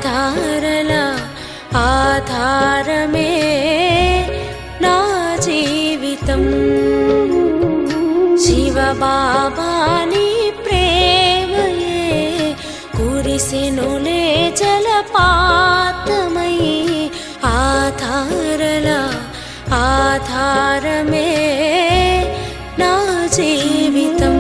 ఆధారల ఆధారమే నా జీవితం శివబాబా నీ ప్రేమయే కురిసెనులే జలపాతమై ఆధారల ఆధారమే నా జీవితం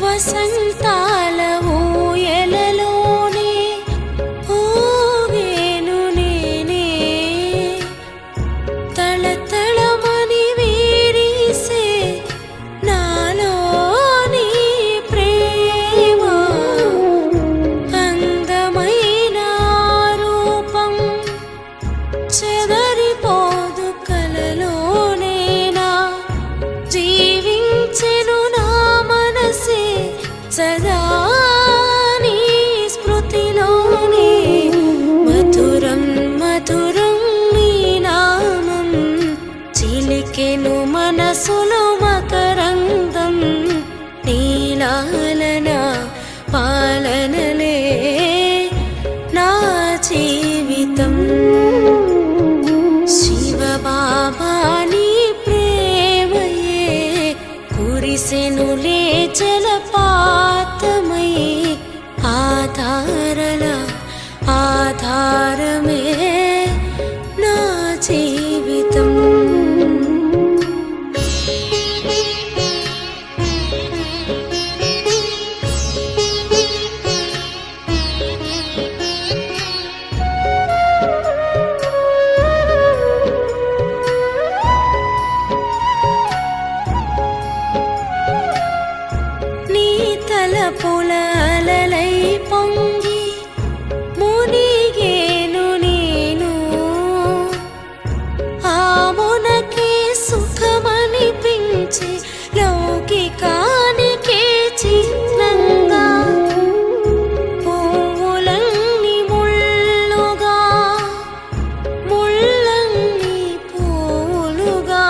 వసంతాల ఊయలలోనే ఊగేను నేనే తళతళమని వీరిసే నాలోని ప్రేమ అందమైన రూపం చెదరిపోదు కలలోనేనా జీవించెను నా మనసే సదా నీ స్మృతిలోనే మధురం మధురం నీ నామం చిలికెను మనసులో మకరందం నీలాలన పాలనలే నా జీవితం శివబాబా నీ ప్రేమయే కురిసెనులే జలపాతమై ఆధారల ఆధారమే నా జీవితం తలపుల అలలై పొంగి మునిగేను నేను ఆమునకే సుఖమనిపించే లౌకికానికే చిత్రంగా పువ్వులన్నీ ముళ్ళుగా ముళ్ళన్నీ పూలుగా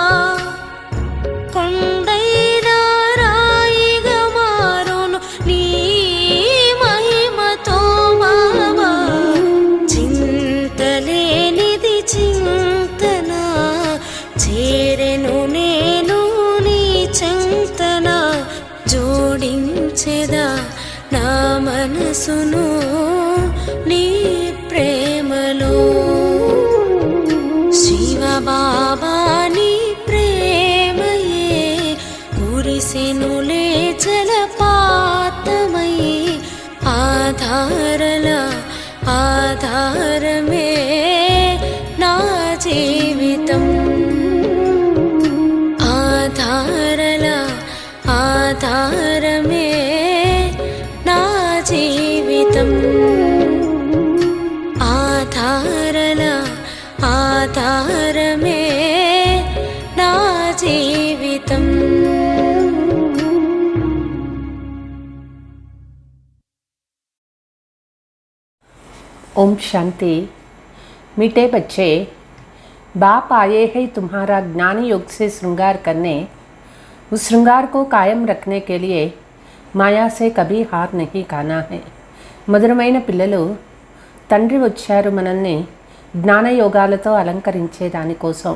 కొండైనా రాయిగా మారును నీ మహిమతో బాబా చింతలేనిది చింతన చేరెను నేను నీ చింతన జోడించెదా నా మనసును నీ ప్రేమలో శివబాబా నీ ప్రేమయే కురిసెనులే జలపాతమై ఆధారల ఆధారమే నా జీవితం ఆధారల ఆధారమే నా జీవితం ఆధారల ఆధారమే నా జీవితం ओम शांति। मीठे बच्चे, बाप आए हैं तुम्हारा ज्ञान योग से श्रृंगार करने। उस श्रृंगार को कायम रखने के लिए माया से कभी हार नहीं खाना है। మధురమైన పిల్లలు, తండ్రి వచ్చారు మనల్ని జ్ఞానయోగాలతో అలంకరించే దానికోసం.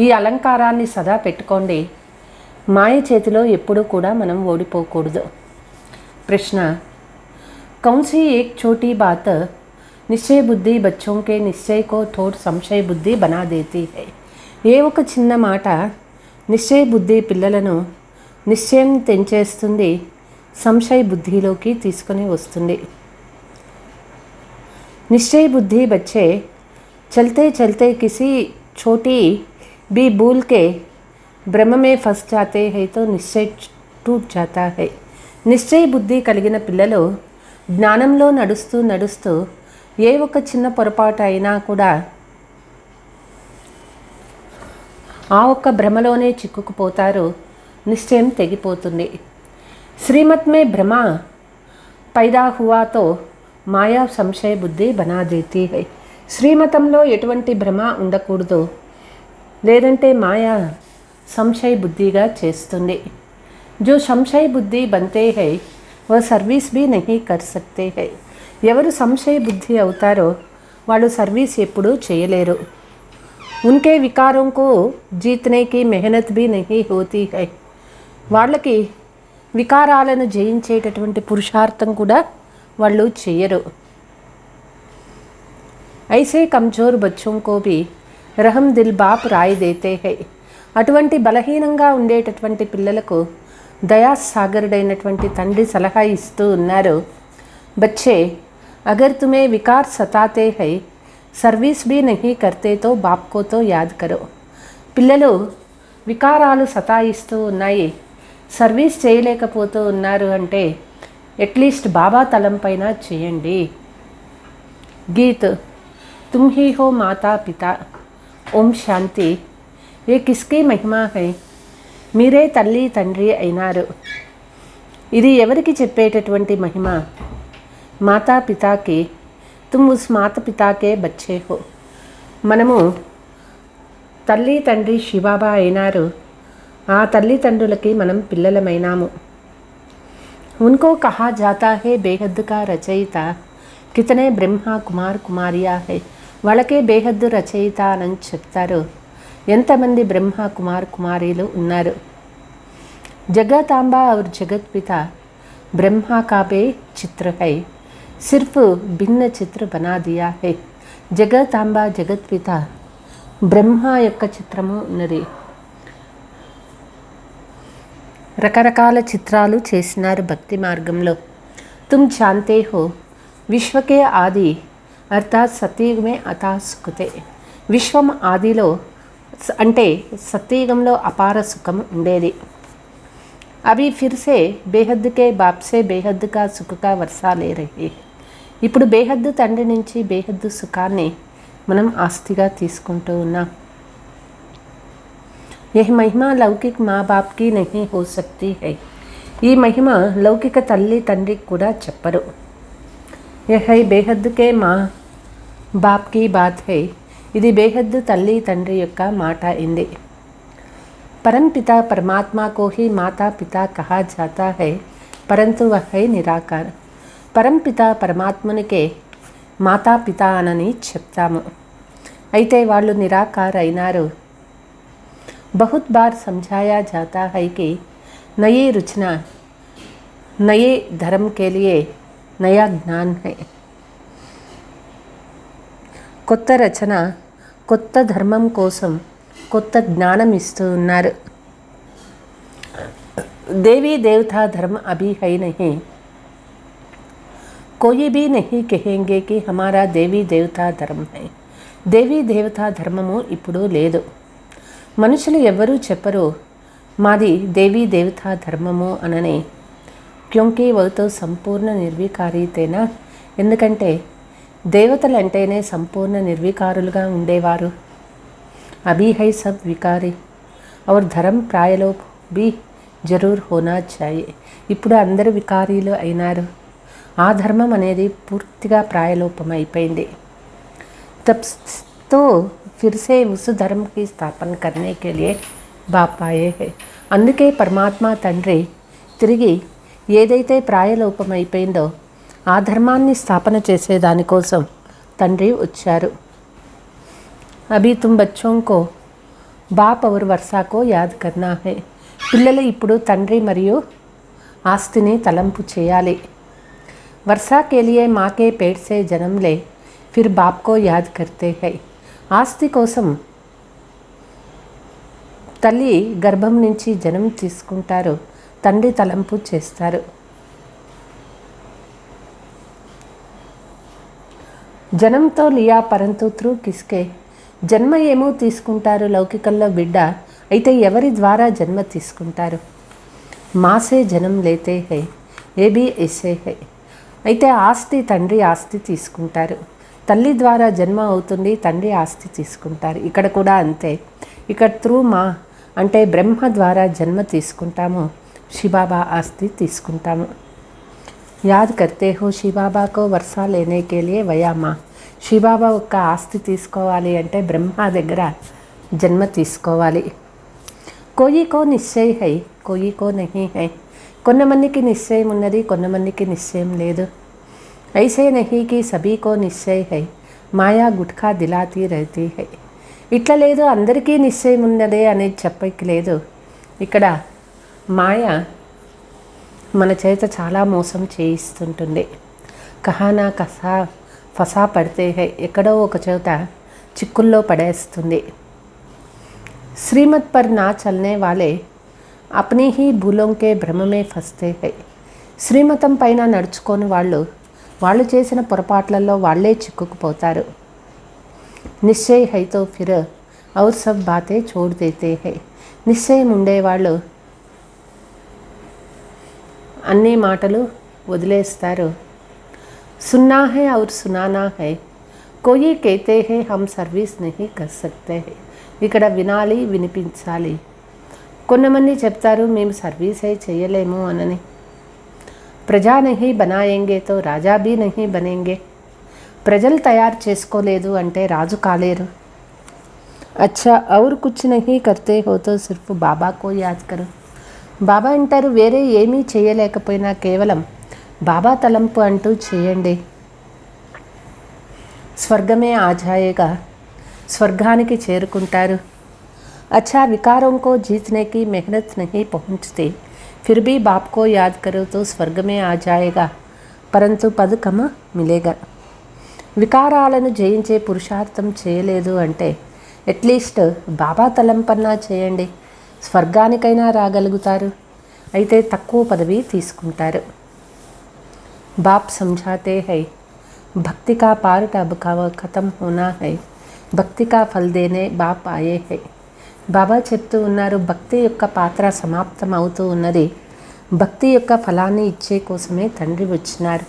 ఈ అలంకారాన్ని సదా పెట్టుకోండి. మాయ చేతిలో ఎప్పుడూ కూడా మనం ఓడిపోకూడదు. ప్రశ్న, कौन सी एक छोटी बात నిశ్చయ బుద్ధి బచ్చోं के నిశ్చయ को थोड़ సంశయ బుద్ధి బనా దేती है. ఏ ఒక చిన్న మాట నిశ్చయ బుద్ధి పిల్లలను నిశ్చయం తెంచేస్తుంది, సంశయ బుద్ధిలోకి తీసుకొని వస్తుంది. निश्चय बुद्धि बच्चे चलते चलते किसी छोटी भी भूल के भ्रम में फंस जाते हैं तो निश्चय टूट जाता है. నిశ్చయ బుద్ధి కలిగిన పిల్లలు జ్ఞానంలో నడుస్తూ నడుస్తూ ఏ ఒక చిన్న పొరపాటు అయినా కూడా ఆ ఒక్క భ్రమలోనే చిక్కుకుపోతారు. నిశ్చయం తెగిపోతుంది. श्रीमत में भ्रमा पैदा हुआ तो మాయా సంశయ బుద్ధి బనా దేతీ హై. శ్రీమతంలో ఎటువంటి భ్రమ ఉండకూడదు, లేదంటే మాయా సంశయ బుద్ధిగా చేస్తుంది. जो సంశయ బుద్ధి बनते है वह सर्विस भी नहीं कर सकते है. ఎవరు సంశయ బుద్ధి అవుతారో వాళ్ళు సర్వీస్ ఎప్పుడూ చేయలేరు. उनके विकारों को जीतने की मेहनत भी नहीं होती है. వాళ్ళకి వికారాలను జయించేటటువంటి పురుషార్థం కూడా వాళ్ళు చెయ్యరు. ऐसे कमजोर बच्चों को भी रहम दिल बाप राय देते हैं. అటువంటి బలహీనంగా ఉండేటటువంటి పిల్లలకు దయాసాగరుడైనటువంటి తండ్రి సలహా ఇస్తూ ఉన్నారు. बच्चे अगर तुम्हें विकार सताते हैं सर्विस भी नहीं करते तो बाप को तो याद करो. పిల్లలు వికారాలు సతాయిస్తూ ఉన్నాయి, సర్వీస్ చేయలేకపోతూ ఉన్నారు అంటే एटलीस्ट बाबा तलम पैना చేయండి. गीत तुम ही हो माता पिता ओम शांति. ये किसकी महिमा है? మీరే తల్లి తండ్రి అయినారు. ఇది ఎవరికి చెప్పేటటువంటి మహిమ? మాతా పితాకి. तुम उस माता पिता के बच्चे हो. మనము తల్లి తండ్రి శివబాబా అయినారు, ఆ తల్లిదండ్రులకి మనం పిల్లలమైనాము. उनको कहा जाता है बेहद का रचयिता. कितने ब्रह्मा कुमार कुमारिया है. వాళ్ళకే బేహద్దు రచయిత అని చెప్తారు. ఎంతమంది బ్రహ్మ కుమార్ కుమారీలు ఉన్నారు. जगतांबा और जगत पिता ब्रह्मा का बे चित्र है, सिर्फ भिन्न चित्र बना दिया है. जगतांबा जगत पिता బ్రహ్మ యొక్క చిత్రము ఉన్నది. రకరకాల చిత్రాలు చేసినారు భక్తి మార్గంలో. तुम जानते हो विश्व के आदि अर्थात सतयुग में अता सुखते. విశ్వం ఆదిలో అంటే సత్యయుగంలో అపార సుఖం ఉండేది. అవి फिर से బేహద్ के बाप से बेहद का सुख का वर्षा ले रही. ఇప్పుడు బేహద్దు తండ్రి నుంచి బేహద్దు సుఖాన్ని మనం ఆస్తిగా తీసుకుంటూ ఉన్నాం. यह महिमा लौकिक माँ बाप की नहीं हो सकती है. ఈ మహిమ లౌకిక తల్లి తండ్రికి కూడా చెప్పరు. यह బేహద్ के माँ बाप की बात है. ఇది బేహద్దు తల్లి తండ్రి యొక్క మాట అయింది. परमपिता परमात्मा को ही माता पिता कहा जाता है, परंतु वह है निराकार. परमपिత పరమాత్మనికే మాతా పిత అని చెప్తాము, అయితే వాళ్ళు నిరాకార అయినారు. बहुत बार समझाया जाता है कि नई रचना नए धर्म के लिए नया ज्ञान है. కొత్త రచన కొత్త ధర్మం కోసం కొత్త జ్ఞానం ఇస్తూ ఉన్నారు. देवी देवता धर्म अभी है नहीं. कोई भी नहीं कहेंगे कि हमारा देवी देवता धर्म है. దేవీ దేవతా ధర్మము ఇప్పుడు లేదు. మనుషులు ఎవరూ చెప్పరు మాది దేవీ దేవతా ధర్మము అనని. క్యోంకి వతో సంపూర్ణ నిర్వికారితేనా. ఎందుకంటే దేవతలంటేనే సంపూర్ణ నిర్వికారులుగా ఉండేవారు. అభి హై సబ్ వికారి ఔర్ ధర్మ ప్రాయలో బి జరూర్ హోనా చాయే. ఇప్పుడు అందరూ వికారీలు అయినారు, ఆ ధర్మం అనేది పూర్తిగా ప్రాయలోపమైపోయింది. తబ్ తో फिर से उस धर्म की स्थापना करने के लिए बाप आए हैं. అందుకే పరమాత్మ తండ్రి తిరిగి ఏదైతే ప్రాయలోపమైపోయిందో ఆ ధర్మాన్ని స్థాపన చేసేదానికోసం తండ్రి వచ్చారు. అభి తుమ్ బచ్చోं को बाप और वर्षा को याद करना है. పిల్లలు ఇప్పుడు తండ్రి మరియు ఆస్తిని తలంపు చేయాలి. वर्षा के लिए माँ के पेट से जन्म ले फिर बाप को याद करते हैं. ఆస్తి కోసం తల్లి గర్భం నుంచి జన్మ తీసుకుంటారు, తండ్రి తలంపు చేస్తారు. జన్మతో లియా పరంతు త్రూ కిస్కే. జన్మ ఏమో తీసుకుంటారు లౌకికంలో బిడ్డ, అయితే ఎవరి ద్వారా జన్మ తీసుకుంటారు? మాసే జన్మ లేతే హై, ఏ బి ఎస్సే హై. అయితే ఆస్తి తండ్రి ఆస్తి తీసుకుంటారు, తల్లి ద్వారా జన్మ అవుతుంది, తండ్రి ఆస్తి తీసుకుంటారు. ఇక్కడ కూడా అంతే. ఇక్కడ త్రూ మా అంటే బ్రహ్మ ద్వారా జన్మ తీసుకుంటాము, శివబాబా ఆస్తి తీసుకుంటాము. యాద్ కర్తే హో శివబాబాకు వర్షా లేనే కే లియే వయామా. శివబాబా యొక్క ఆస్తి తీసుకోవాలి అంటే బ్రహ్మ దగ్గర జన్మ తీసుకోవాలి. కోయికో నిశ్చయ హై, కోయికో నహీ హై. కొంతమందికి నిశ్చయం ఉన్నది, కొంతమందికి నిశ్చయం లేదు. ఐసే నహీ కి సభీకో నిశ్చయ హై, మాయా గుట్కా దిలాతీ రహతీ హై. ఇట్లా లేదు అందరికీ నిశ్చయం ఉన్నదే అనేది చెప్పకి లేదు. ఇక్కడ మాయ మన చేత చాలా మోసం చేయిస్తుంటుంది. కహానా కసా ఫసా పడితే హై, ఎక్కడో ఒక చోట చిక్కుల్లో పడేస్తుంది. శ్రీమత్ పర్ నా చల్నే వాలే అప్నీ హీ భూలోం కే భ్రమమే ఫస్తే హై. శ్రీమతం పైన నడుచుకొని వాళ్ళు చేసిన పొరపాట్లలో వాళ్ళే చిక్కుకుపోతారు. నిశ్చయ హై తో ఫిర్ ఔర్ సబ్ బాతే చోడ్ దేతే హై. నిశ్చయం ఉండేవాళ్ళు అన్ని మాటలు వదిలేస్తారు. సున్నా హై ఔర్ సునానా హై, కోయి కేతే హై హమ్ సర్వీస్ నహీ కర్ సక్తే హై. ఇక్కడ వినాలి, వినిపించాలి. కొంతమంది చెప్తారు మేము సర్వీసే చేయలేము అనని. ప్రజా నహీ బనాయేంగే తో రాజా భీ నహీ బనేంగే. ప్రజలు తయారు చేసుకోలేదు అంటే రాజు కాలేరు. అచ్చా ఔర్ కుచ్ నహీ కర్తే హో తో సిర్ఫ్ బాబా కో యాద్ కరో. బాబా అంటారు వేరే ఏమీ చేయలేకపోయినా కేవలం బాబా తలంపు అంటూ చేయండి. స్వర్గమే ఆజాయేగా, స్వర్గానికి చేరుకుంటారు. अच्छा विकारों को जीतने की मेहनत नहीं पहुँचती, फिर भी बाप को याद करो तो स्वर्ग में आ जाएगा, परंतु पद कम मिलेगा. వికారాలను జయించే పురుషార్థం చేయలేదు అంటే అట్లీస్ట్ బాబా తలంపన్నా చేయండి, స్వర్గానికైనా రాగలుగుతారు. అయితే తక్కువ పదవి తీసుకుంటారు. బాప్ సమझाते हैं भक्ति का पार्ट अब खत्म होना है, भक्ति का फल देने बाप आए हैं. బాబా చెప్తూ ఉన్నారు భక్తి యొక్క పాత్ర సమాప్తం అవుతూ ఉన్నది, భక్తి యొక్క ఫలాన్ని ఇచ్చే కోసమే తండ్రి వచ్చినారు.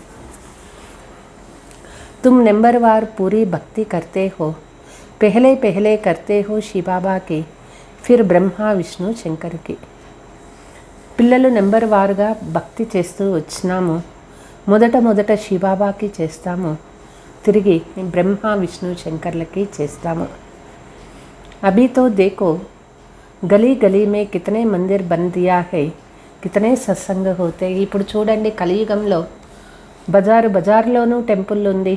तुम नंबरवार पूरी भक्ति करते हो, पहले पहले करते हो शिव बाबा की, फिर ब्रह्मा विष्णु శంకర్ की. పిల్లలు నెంబర్ వారుగా భక్తి చేస్తూ వచ్చినాము. మొదట శివబాబాకి చేస్తాము, తిరిగి బ్రహ్మ విష్ణు శంకర్లకి చేస్తాము. अभी तो देखो गली गली में कितने मंदिर बन दिया है, कितने సత్సంగ होते. ఇప్పుడు చూడండి కలియుగంలో బజార్లోనూ టెంపుల్ ఉంది,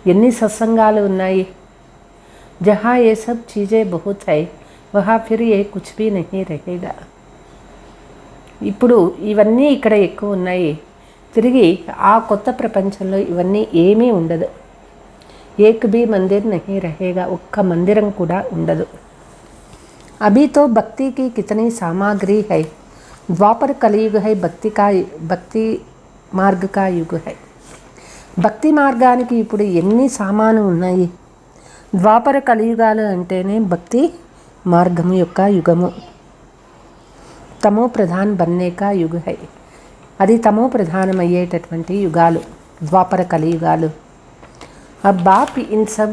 ఎన్ని సత్సంగాలు ఉన్నాయి. जहाँ ये सब चीज़ें बहुत है वहाँ फिर ये कुछ भी नहीं रहेगा. ఇప్పుడు ఇవన్నీ ఇక్కడ ఎక్కువ ఉన్నాయి, తిరిగి ఆ కొత్త ప్రపంచంలో ఇవన్నీ ఏమీ ఉండదు. एक भी मंदिर नहीं रहेगा, ఒక్క మందిరం కూడా ఉండదు. अभी तो भक्ति की कितनी सामग्री है, द्वापर कलयुग है, भक्ति మార్గ का युग है. భక్తి మార్గానికి ఇప్పుడు ఎన్ని సామాను ఉన్నాయి. ద్వాపర కలియుగాలు అంటేనే భక్తి మార్గము యొక్క యుగము. తమో ప్రధాన్ బన్నే కా యుగ హై, అది తమో ప్రధానమయ్యేటటువంటి యుగాలు ద్వాపర కలియుగాలు. अब बाप इन सब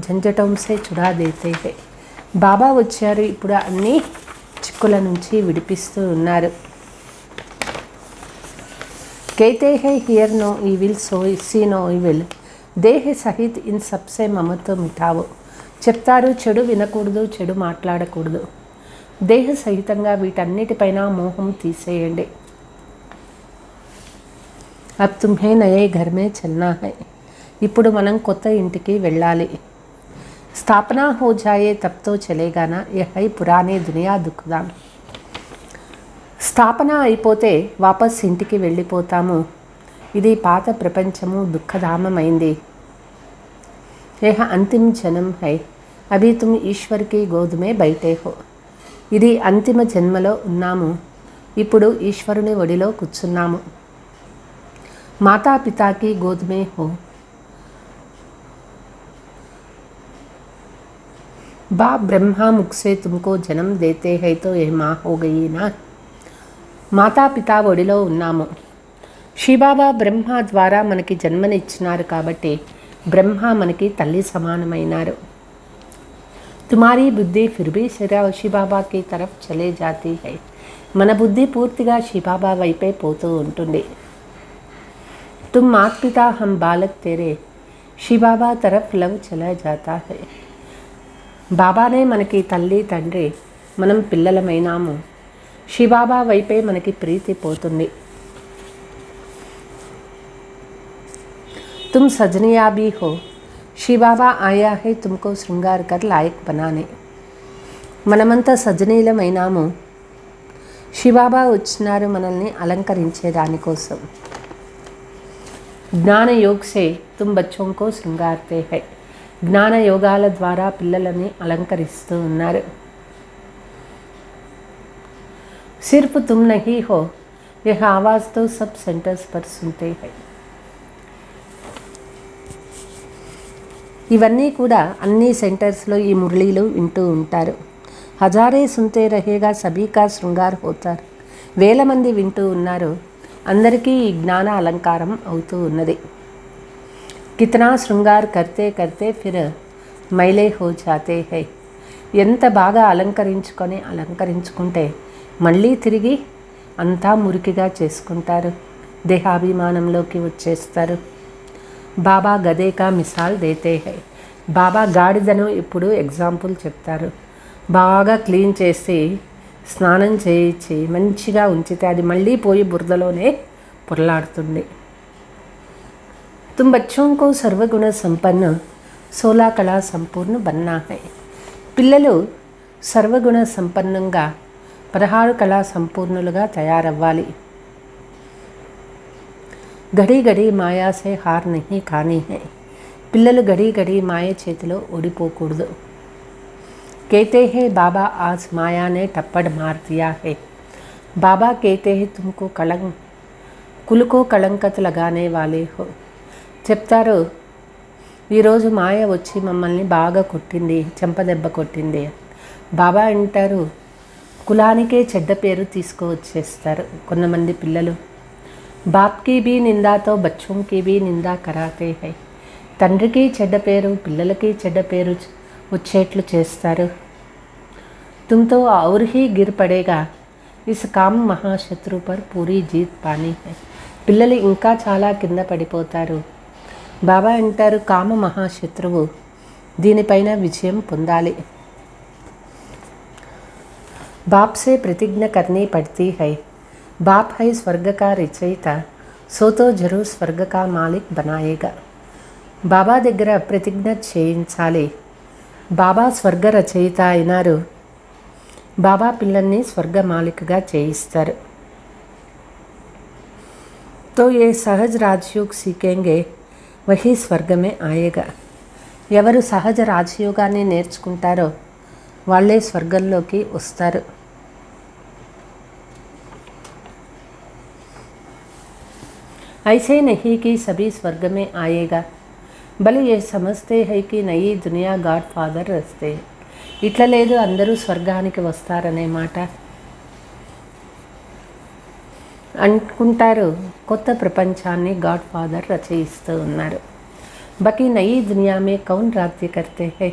झंझटों से छुड़ा देते हैं. బాబా వచ్చారు, ఇప్పుడు అన్ని చిక్కుల నుంచి విడిపిస్తూ ఉన్నారు. कहते हैं hear no evil so see no evil, देह सहित इन सबसे ममत्व मिटाओ. చెప్తారు చెడు వినకూడదు, చెడు మాట్లాడకూడదు, దేహ సహితంగా వీటన్నిటిపైన మోహం తీసేయండి. अब तुम्हें नए घर में चलना है. ఇప్పుడు మనం కొత్త ఇంటికి వెళ్ళాలి. స్థాపన హో జాయే తబ్ తో చలేగానా, ఏ హై పురాణే దునియా దుఃఖదాం. స్థాపన అయిపోతే వాపస్ ఇంటికి వెళ్ళిపోతాము, ఇది పాత ప్రపంచము దుఃఖధామమైంది. యహ అంతిమ జన్మ హై, అభి తుమ్ ఈశ్వర్ కి గోద్ మే బైఠే హో. ఇది అంతిమ జన్మలో ఉన్నాము, ఇప్పుడు ఈశ్వరుని ఒడిలో కూర్చున్నాము. మాతాపితాకి గోద్ మే హో, बाप ब्रह्मा मुख से तुमको जन्म देते हैं तो यह माँ हो गई ना. మాతాపితా ఒడిలో ఉన్నాము. శివబాబా బ్రహ్మ ద్వారా మనకి జన్మనిచ్చినారు కాబట్టి బ్రహ్మ మనకి తల్లి సమానమైనారు. तुम्हारी बुद्धि फिर भी शिव बाबा की तरफ चले जाती है, మన బుద్ధి పూర్తిగా శివబాబా వైపే పోతూ ఉంటుంది. तुम मात पिता हम बालक तेरे శివబాబా तरफ लव चला जाता है. బాబానే మనకి తల్లి తండ్రి, మనం పిల్లలమైనాము. శివబాబా వైపే మనకి ప్రీతి పోతుంది. तुम सजनिया भी हो, శివబాబా ఆయా హై తుమ్కో శృంగార్ కర్ లాయక్ బనానే. మనమంతా సజనీలమైనాము. శివబాబా వచ్చినారు మనల్ని అలంకరించే దానికోసం. జ్ఞాన యోగ్ సే తుమ్ బచ్చోं को శృంగార్తే హై. జ్ఞాన యోగాల ద్వారా పిల్లలని అలంకరిస్తూ ఉన్నారు. సిర్ఫ్ తుమ్ నహీ హో, యహ్ ఆవాజ్ తో సబ్ సెంటర్స్ పర్ సునతే హై. ఇవన్నీ కూడా అన్ని సెంటర్స్లో ఈ మురళీలు వింటూ ఉంటారు. హజారే సునతే రహేగా సభీకా శృంగార్ హోతారు. వేల మంది వింటూ ఉన్నారు. అందరికీ ఈ జ్ఞాన అలంకారం అవుతూ ఉన్నది. కితనా శృంగార్ కర్తే కర్తే ఫిర్ మైలే హో జాతే హై. ఎంత బాగా అలంకరించుకుంటే మళ్ళీ తిరిగి అంతా మురికిగా చేసుకుంటారు, దేహాభిమానంలోకి వచ్చేస్తారు. బాబా గదే కా మిసాల్ దేతే హై. బాబా గాడిదను ఇప్పుడు ఎగ్జాంపుల్ చెప్తారు. బాగా క్లీన్ చేసి స్నానం చేయించి మంచిగా ఉంచితే అది మళ్ళీ పోయి బురదలోనే పొరలాడుతుంది. తుమ్ బచ్చోं को సర్వగుణ సంపన్న 16 కళా సంపూర్ణ బన్నా హై. పిల్లలు సర్వగుణ సంపన్నంగా 16 కళా సంపూర్ణులుగా తయారవ్వాలి. గడి గడి మాయాసే హార్ నహీ ఖానీ హై. పిల్లలు గడి గడి మాయ చేతిలో ఓడిపోకూడదు. कहते हैं बाबा आज माया ने टप्पड़ मार दिया है. बाबा कहते हैं तुमको कुल को कलंकत लगाने वाले हो. చెప్తారు, ఈరోజు మాయ వచ్చి మమ్మల్ని బాగా కొట్టింది, చెంపదెబ్బ కొట్టింది. బాబా అంటారు, కులానికే చెడ్డ పేరు తీసుకువచ్చేస్తారు కొంతమంది పిల్లలు. బాప్కి బీ నిందాతో బచ్చోంకి బీ నిందా కరాతే హై. తండ్రికి చెడ్డ పేరు, పిల్లలకి చెడ్డ పేరు వచ్చేట్లు చేస్తారు. తుమ్తో ఔర్ హీ గిర్ పడేగా ఇస్ కామ్ మహాశత్రు పర్ పూరీ జీత్ పానీ హై. పిల్లలు ఇంకా చాలా కింద పడిపోతారు. బాబా అంటారు, కామ మహాశత్రువు, దీనిపైన విజయం పొందాలి. बाप से प्रतिज्ञा करनी पड़ती है. बाप है स्वर्ग का रचयिता, सो तो जरूर स्वर्ग का मालिक बनाएगा. బాబా దగ్గర ప్రతిజ్ఞ చేయించాలి. బాబా స్వర్గ రచయిత అయినారు. బాబా పిల్లల్ని స్వర్గ మాలికగా చేయిస్తారు. तो ये सहज राजयोग सीखेंगे वही स्वर्ग में आएगा. ఎవరు సహజ రాజయోగాన్ని నేర్చుకుంటారో వాళ్ళే స్వర్గంలోకి వస్తారు. ऐसे नहीं कि सभी स्वर्ग में आएगा, బలి ఏ సమస్తే హై కి నయీ దునియా గాడ్ ఫాదర్ రస్తే. ఇట్లా లేదు అందరూ స్వర్గానికి వస్తారనే మాట అనుకుంటారు. కొత్త ప్రపంచాన్ని గాడ్ ఫాదర్ రచయిస్తూ ఉన్నారు. బకి నయీ దునియా మే కౌన్ రాజ్య కర్తే హై.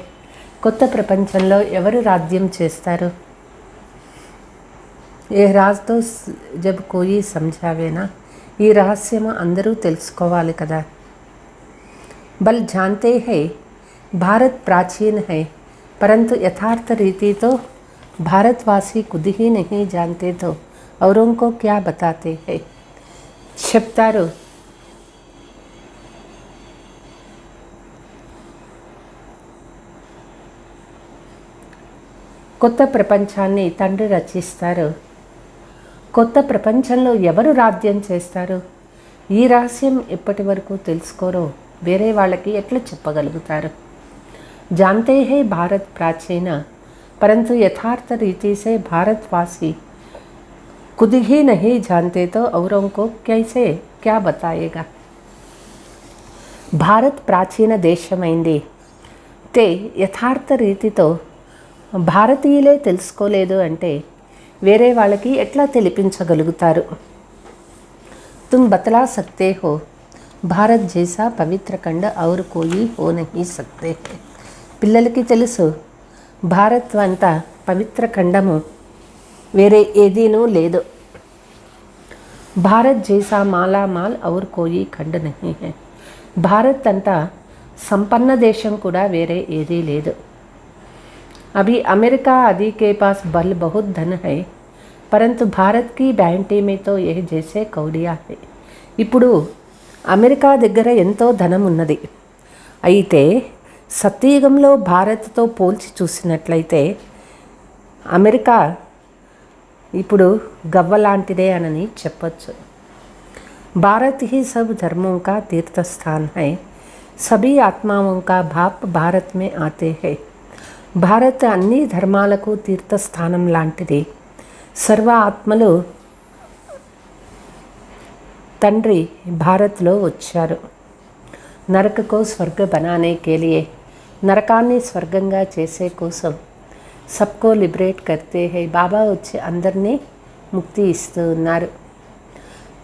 కొత్త ప్రపంచంలో ఎవరు రాజ్యం చేస్తారు? ఏ రాజ్తో జబ్ కోయి సమझाవేనా. ఈ రహస్యము అందరూ తెలుసుకోవాలి కదా. बल जानते हैं भारत प्राचीन है, परंतु यथार्थ रीति तो भारतवासी खुद ही नहीं जानते तो औरों को क्या बताते हैं. చెప్తారు, కొత్త ప్రపంచాన్ని తండ్రి రచిస్తారు. కొత్త ప్రపంచంలో ఎవరు రాజ్యం చేస్తారు? ఈ రహస్యం ఎప్పటి వరకు తెలుసుకోరో వేరే వాళ్ళకి ఎట్లా చెప్పగలుగుతారు? जानते हैं भारत प्राचीन, परंतु यथार्थ रीति से भारतवासी खुद ही नहीं जानते तो औरों को कैसे क्या बताएगा. భారత్ ప్రాచీన దేశమైంది. తే యథార్థ రీతితో భారతీయులే తెలుసుకోలేదు అంటే వేరే వాళ్ళకి ఎట్లా తెలిపించగలుగుతారు? तुम बतला सकते हो భారత్ జైసా పవిత్ర ఖండ ఔర్ కోయి హో నహీ సక్తే. పిల్లలకి తెలుసు భారత్ అంతా పవిత్ర ఖండము, వేరే ఏదీనూ లేదు. భారత్ జైసా మాలా మాల్ ఔర్ కోయి ఖండ్ నహీ హై. భారత్ అంతా సంపన్న దేశం కూడా వేరే ఏదీ లేదు. अभी अमेरिका आदि के पास बल बहुत धन है, परंतु भारत की बैंटी में तो यह जैसे कौड़िया है. ఇప్పుడు అమెరికా దగ్గర ఎంతో ధనం ఉన్నది. అయితే సత్యయుగంలో భారత్తో పోల్చి చూసినట్లయితే అమెరికా ఇప్పుడు గవ్వ లాంటిదే అని చెప్పొచ్చు. भारत ही सब धर्मों का तीर्थ स्थान है. सभी आत्माओं का भाप भारत में आते हैं. భారత్ అన్ని ధర్మాలకు తీర్థస్థానం లాంటిది. సర్వ ఆత్మలు తండ్రి భారత్లో వచ్చారు. నరకకు స్వర్గ బనానే కేలియే, నరకాన్ని స్వర్గంగా చేసే కోసం సబ్కో లిబరేట్ కర్తే హై. బాబా వచ్చి అందరినీ ముక్తి ఇస్తూ ఉన్నారు.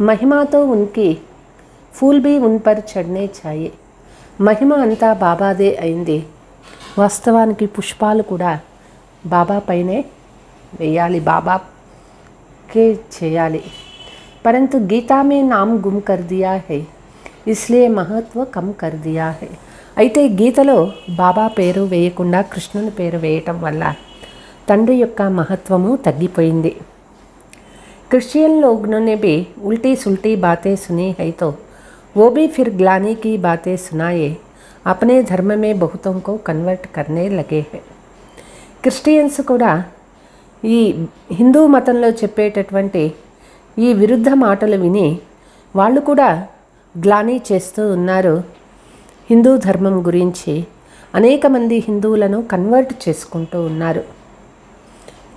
మహిమాతో ఉన్కి ఫూల్ భీ ఉన్ పర్ చడ్నే చాయే. మహిమ అంతా బాబాదే అయింది. వాస్తవానికి పుష్పాలు కూడా బాబా పైనే వేయాలి, బాబాకే చేయాలి. परंतु गीता में नाम गुम कर दिया है, इसलिए महत्व कम कर दिया है. అయితే గీతలో బాబా పేరు వేయకుండా కృష్ణుని పేరు వేయటం వల్ల తండ్రి యొక్క మహత్వము తగ్గిపోయింది. क्रिश्चियन लोगों ने भी उल्टी सुल्टी बातें सुनी है, तो वो भी फिर ग्लानी की बातें सुनाए अपने धर्म में बहुतों को कन्वर्ट करने लगे हैं. క్రిస్టియన్స్ కూడా ఈ హిందూ మతంలో చెప్పేటటువంటి ఈ విరుద్ధ మాటలు విని వాళ్ళు కూడా గ్లాని చేస్తూ ఉన్నారు. హిందూ ధర్మం గురించి అనేక మంది హిందువులను కన్వర్ట్ చేసుకుంటూ ఉన్నారు.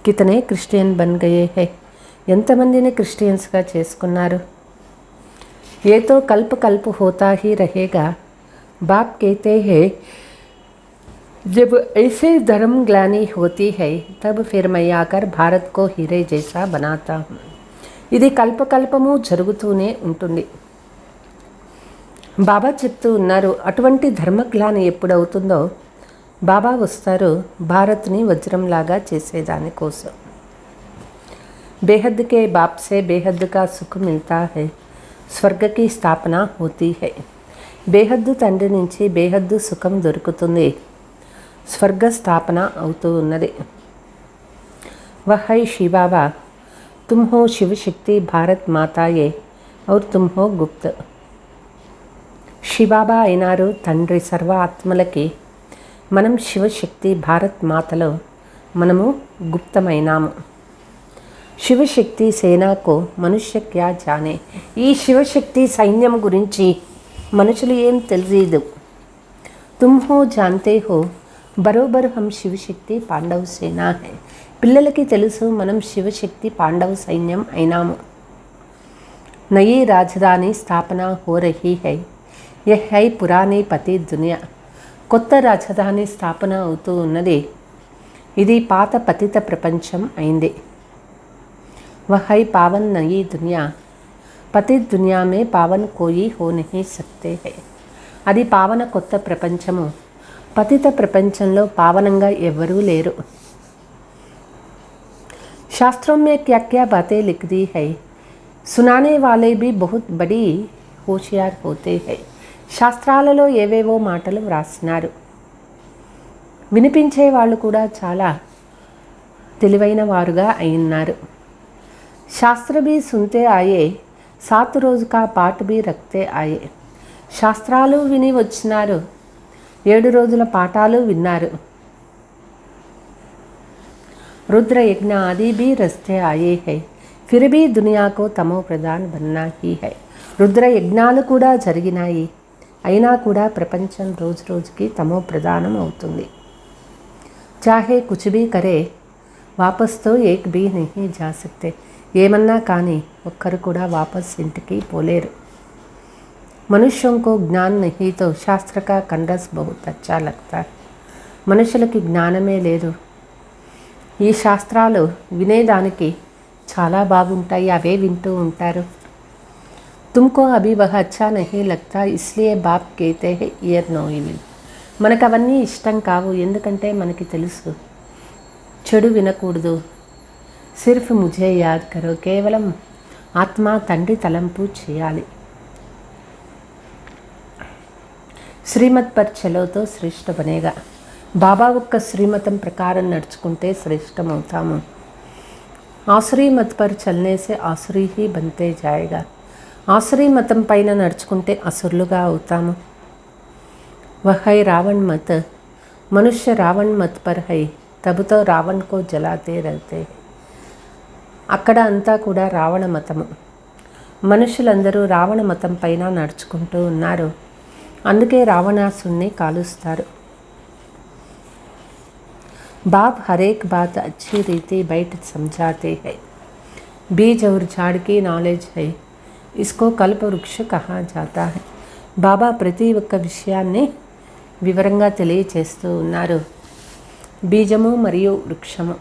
కితనే క్రిస్టియన్ బన్ గయే హై. ఎంతమందిని క్రిస్టియన్స్గా చేసుకున్నారు. ఏ తో కల్ప్ కల్ప్ హోతా హీ రహేగా. बाप कहते हैं जब ऐसे धर्म ग्लानि होती है तब फिर मैं आकर भारत को हीरे जैसा बनाता हूँ. ఇది కల్పకల్పము జరుగుతూనే ఉంటుంది. బాబా చెప్తూ ఉన్నారు, అటువంటి ధర్మగ్లాని ఎప్పుడవుతుందో బాబా వస్తారు భారత్ని వజ్రంలాగా చేసేదానికోసం. బేహద్ కే బాప్ సే బేహద్ కా సుఖ్ మిల్తా హై, స్వర్గ కీ స్థాపన హోతీ హై. బేహద్దు తండ్రి నుంచి బేహద్దు సుఖం దొరుకుతుంది, స్వర్గ స్థాపన అవుతూ ఉన్నది. వహై శివాబా तुम हो शिव शक्ति भारत माताये और तुम हो गुप्त. శివాబా అయినారు తండ్రి సర్వ ఆత్మలకి. మనం శివశక్తి భారత్ మాతలో మనము గుప్తమైనాము. శివశక్తి సేనాకు మనుష్య క్యా జానే. ఈ శివశక్తి సైన్యం గురించి మనుషులు ఏం తెలియదు. తుమ్ హో జాన్తే హో బరోబర్ హం శివశక్తి పాండవ సేనా హై. పిల్లలకి తెలుసు మనం శివశక్తి పాండవ సైన్యం అయినాము. నయీ రాజధాని స్థాపన హో రహీ హై, యహ్ హై పురాణీ పతి దునియా. కొత్త రాజధాని స్థాపన అవుతూ ఉన్నది. ఇది పాత పతిత ప్రపంచం అయింది. వహ్ హై పావన్ నయీ దునియా. పతిత్ దునియా మే పావన్ కోయి హో నహీ సక్తే హై. అది పావన కొత్త ప్రపంచము. పతిత ప్రపంచంలో పావనంగా ఎవ్వరూ లేరు. शास्त्रों में क्या क्या बातें लिख दी है, सुनाने वाले भी बहुत बड़ी होशियार होते हैं. శాస్త్రాలలో ఏవేవో మాటలు వ్రాసినారు, వినిపించే వాళ్ళు కూడా చాలా తెలివైన వారుగా అయినారు. శాస్త్ర भी सुनते आए, 7 रोज का पाठ भी रखते आए. శాస్త్రాలు విని వచ్చినారు, 7 రోజుల పాఠాలు విన్నారు. रुद्र यज्ञ आदि भी रस्ते आए हैं, फिर भी दुनिया को तमो प्रधान बनना ही है. రుద్ర యజ్ఞాలు కూడా జరిగినాయి, అయినా కూడా ప్రపంచం రోజు రోజుకి తమో ప్రధానం అవుతుంది. చాహే కుచ్ భీ కరే వాపస్ తో ఏక్ భీ నహీ జా సక్తే. ఏమన్నా కానీ ఒక్కరు కూడా వాపస్ ఇంటికి పోలేరు. మనుష్యం కో జ్ఞాన్ నహీ తో శాస్త్ర కా కండస్ బహుత్ అచ్చా లగ్తా. మనుషులకి జ్ఞానమే లేదు, ఈ శాస్త్రాలు వినేదానికి చాలా బాగుంటాయి, అవే వింటూ ఉంటారు. తుమ్కో అభి వహ అచ్చా నహీ లగ్తా, ఇస్లియే బాప్ కేతే హై ఇయర్ నో ఇవిల్. మనకు అవన్నీ ఇష్టం కావు, ఎందుకంటే మనకి తెలుసు చెడు వినకూడదు. సిర్ఫ్ ముझे యాద్ కరో, కేవలం ఆత్మ తండ్రి తలంపు చేయాలి. శ్రీమత్ పర్ చలోతో శ్రేష్ఠ బనేగా. బాబా ఒక్క శ్రీమతం ప్రకారం నడుచుకుంటే శ్రేష్టమవుతాము. ఆసురీ మత్ పర్ చల్నే సే ఆసురీ హీ బంతే జాయేగా. ఆసురీ మతం పైన నడుచుకుంటే అసురులుగా అవుతాము. వహై రావణ్ మత్, మనుష్య రావణ్ మత్ పర్ హై, తబుతో రావణ్ కో జలాతే రహతే. అక్కడ అంతా కూడా రావణ మతము. మనుషులందరూ రావణ మతం పైన నడుచుకుంటూ ఉన్నారు. అందుకే రావణాసుని కాలుస్తారు. बाप हर एक बात अच्छी रीति बैठ समझाते हैं. बीज और झाड़ की नॉलेज है, इसको कल्प वृक्ष कहा जाता है. బాబా ప్రతి ఒక్క విషయాన్ని వివరంగా తెలియచేస్తూ ఉన్నారు. బీజము మరియు వృక్షము,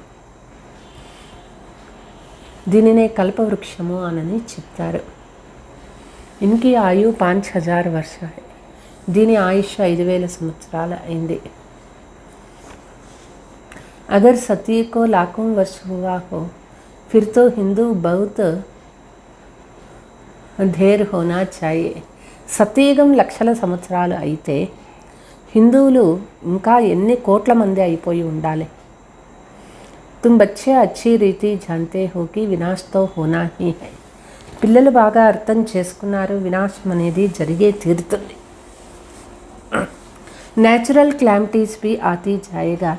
దీనినే కల్పవృక్షము అని చెప్తారు. ఇన్కి ఆయు 5000 వర్ష है. దీని ఆయుష్ 5000 సంవత్సరాలు అయింది. अगर सती को लाखों वर्ष हुआ हो, फिर तो हिंदू बहुत ढेर होना चाहिए. సతీయుగం లక్షల సంవత్సరాలు అయితే హిందువులు ఇంకా ఎన్ని కోట్ల మంది అయిపోయి ఉండాలి. तुम बच्चे अच्छी रीति जानते हो कि विनाश तो होना ही है. పిల్లలు బాగా అర్థం చేసుకున్నారు, వినాశం అనేది జరిగే తీరుతుంది. నేచురల్ క్లామిటీస్ भी आती जाएगा.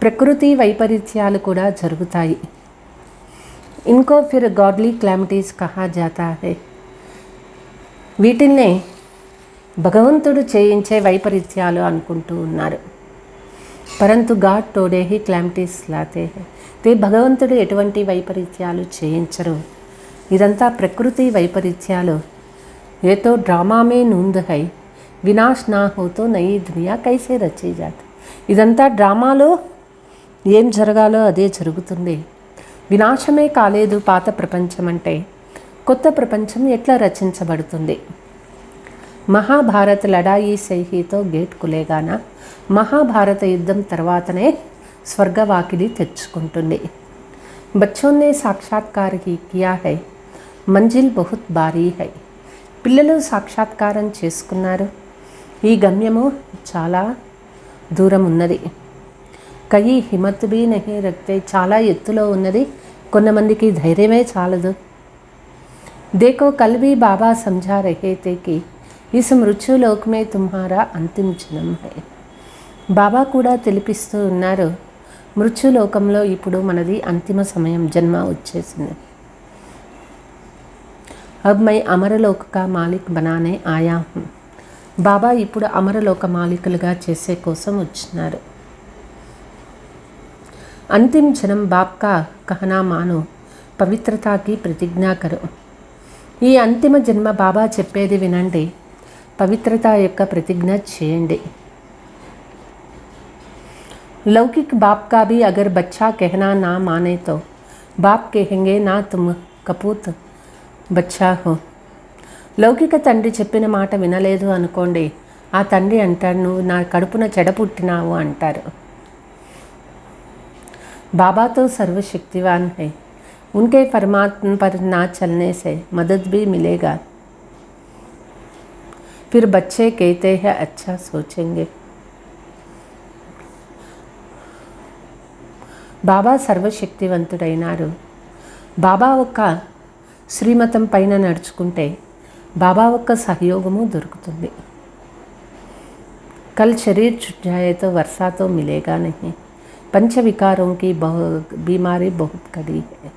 ప్రకృతి వైపరీత్యాలు కూడా జరుగుతాయి. ఇన్కో ఫిర్ గాడ్లీ క్లామిటీస్ కహా జాతా హై. వీటిల్నే భగవంతుడు చేయించే వైపరీత్యాలు అనుకుంటూ ఉన్నారు. పరంతు గాడ్ తోడే హీ క్లామిటీస్ లాతే హై. భగవంతుడు ఎటువంటి వైపరీత్యాలు చేయించరు. ఇదంతా ప్రకృతి వైపరీత్యాలు. ఏతో డ్రామా మే నూంద్ హై, వినాశ్ నా హోతో నయీ దునియా కైసే రచీ జాతి. ఇదంతా డ్రామాలో ఏం జరగాలో అదే జరుగుతుంది. వినాశమే కాలేదు పాత ప్రపంచం అంటే, కొత్త ప్రపంచం ఎట్లా రచించబడుతుంది. మహాభారత్ లడాయి సైహితో గేట్ కులేగానా. మహాభారత యుద్ధం తర్వాతనే స్వర్గవాకిలి తెచ్చుకుంటుంది. బచ్చోన్నే సాక్షాత్కార్ కియా హై, మంజిల్ బహుత్ భారీ హై. పిల్లలు సాక్షాత్కారం చేసుకున్నారు. ఈ గమ్యము చాలా దూరం ఉన్నది. కయి హిమత్ బీ నహీ రఖతే. చాలా ఎత్తులో ఉన్నది, కొంతమందికి ధైర్యమే చాలదు. देखो कल भी बाबा समझा रहे थे कि इस मृत्युलोक में तुम्हारा अंतिम जन्म है. బాబా కూడా తెలిపిస్తూ ఉన్నారు, మృత్యులోకంలో ఇప్పుడు మనది అంతిమ సమయం, జన్మ వచ్చేసింది. अब मैं అమరలోక का मालिक बनाने आया हूँ. బాబా ఇప్పుడు అమరలోక మాలికలుగా చేసే కోసం వచ్చినారు. अंतिम जन्म बाप का कहना मानो, पवित्रता की प्रतिज्ञा करो. ఈ అంతిమ జన్మ బాబా చెప్పేది వినండి, పవిత్రత యొక్క ప్రతిజ్ఞ చేయండి. लौकिक बाप का भी अगर बच्चा कहना ना माने तो बाप कहेंगे ना तुम कपूत बच्चा हो. లౌకిక తండ్రి చెప్పిన మాట వినలేదు అనుకోండి, ఆ తండ్రి అంటాడు నువ్వు నా కడుపున చెడపుట్టినావు అంటారు. बाबा तो सर्वशक्तिवान है, उनके परमात्मा पर ना चलने से मदद भी मिलेगा. फिर बच्चे कहते हैं अच्छा सोचेंगे. బాబా సర్వశక్తివంతుడైనారు. బాబా ఒక్క శ్రీమతం పైన నడుచుకుంటే బాబా ఒక్క సహయోగము దొరుకుతుంది. కల్ శరీర్ छूट जाए तो वर्षा तो मिलेगा नहीं. పంచ వికారం కి బీమారీ బహుత్ కడీ హై.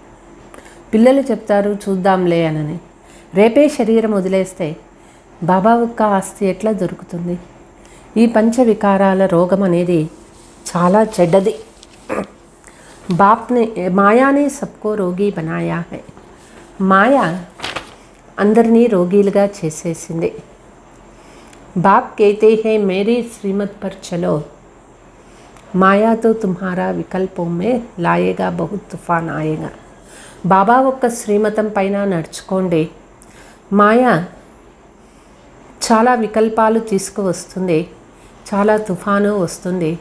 పిల్లలు చెప్తారు చూద్దాంలే అనని, రేపే శరీరం వదిలేస్తే బాబా ఒక్క ఆస్తి ఎట్లా దొరుకుతుంది. ఈ పంచ వికారాల రోగం అనేది చాలా చెడ్డది. బాప్నే మాయానే సబ్కో రోగి బనాయా హై. మాయ అందరినీ రోగీలుగా చేసేసింది. బాప్ कहते हैं मेरी श्रीमत पर चलो, మాయా తో తుమ్హారా వికల్పం మే లాయేగా బహుత్ తుఫాన్ ఆయేగా. బాబా ఒక్క శ్రీమతం పైన నడుచుకోండి, మాయ చాలా వికల్పాలు తీసుకువస్తుంది, చాలా తుఫాను వస్తుంది.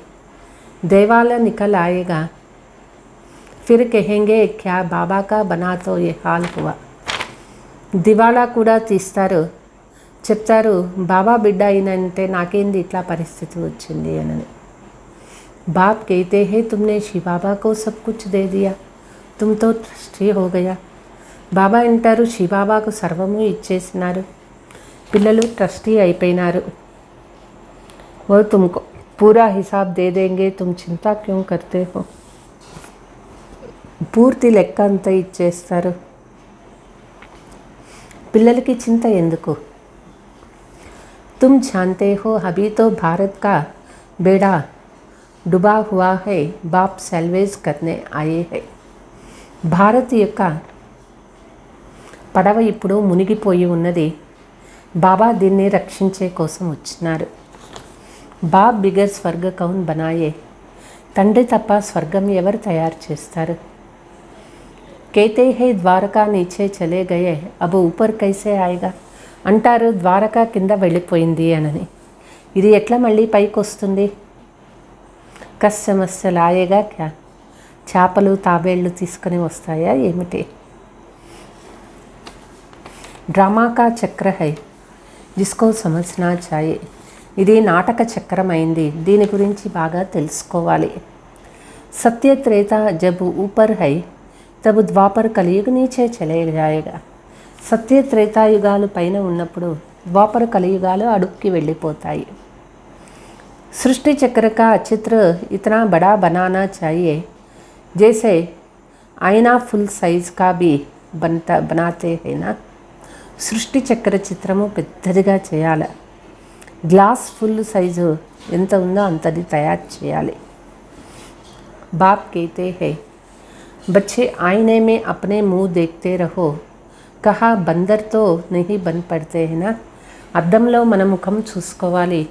దేవాల నికల్ ఆయేగా. फिर कहेंगे क्या बाबा का बना तो ये हाल हुआ. దివాళా కూడా తీస్తారు, చెప్తారు బాబా బిడ్డ అయినంటే నాకేంది ఇట్లా పరిస్థితి వచ్చింది అని. बाप कहते हैं तुमने शिव बाबा को सब कुछ दे दिया, तुम तो ट्रस्टी हो गया. బాబా అంటారు శివబాబాకు సర్వము ఇచ్చేసినారు, పిల్లలు ట్రస్టీ అయిపోయినారు. वो तुमको पूरा हिसाब दे देंगे, तुम चिंता क्यों करते हो. పూర్తి లెక్క అంతా ఇచ్చేస్తారు. పిల్లలకి చింత ఎందుకు. तुम जानते हो अभी तो भारत का बेड़ा डूबा हुआ है, बाप सैल्वेज करने आए हैं. భారత్ యొక్క పడవ ఇప్పుడు మునిగిపోయి ఉన్నది, బాబా దీన్ని రక్షించే కోసం వచ్చినారు. బాప్ బిగర్ స్వర్గ కౌన్ బనాయే, తండ్రి తప్ప స్వర్గం ఎవరు తయారు చేస్తారు. कहते हैं ద్వారకా నీచే చలే గయే, అబ్ ఊపర్ కైసే ఆయేగా అంటారు. ద్వారకా కింద వెళ్ళిపోయింది అనని, ఇది ఎట్లా మళ్ళీ పైకి వస్తుంది. కష్టమస్యలు ఆయేగా క్యా, చేపలు తాబేళ్ళు తీసుకొని వస్తాయా ఏమిటి. డ్రామా కా చక్ర హై జిస్కో సమజ్నా చాయే, ఇది నాటక చక్రం అయింది, దీని గురించి బాగా తెలుసుకోవాలి. సత్య త్రేత జబ్ ఊపర్ హై తబ్ ద్వాపర్ కలియుగ నీచే చలే జాయేగా. సత్య త్రేతాయుగాలు పైన ఉన్నప్పుడు ద్వాపర కలియుగాలు అడుక్కి వెళ్ళిపోతాయి. సృష్టి చక్ర కా చిత్ర ఇతనా బడా బనానా చాహియే, జైసే ఐనా ఫుల్ సైజ్ కా భీ బనాతే హైనా. సృష్టి చక్ర చిత్రము పెద్దదిగా చేయాలి, గ్లాస్ ఫుల్ సైజు ఎంత ఉందో అంతది తయారు చేయాలి. బాప్ कहते हैं बच्चे आईने में अपने मुंह देखते रहो, कहा बंदर तो नहीं बन पड़ते हैं ना. అద్దంలో మన ముఖం చూసుకోవాలి.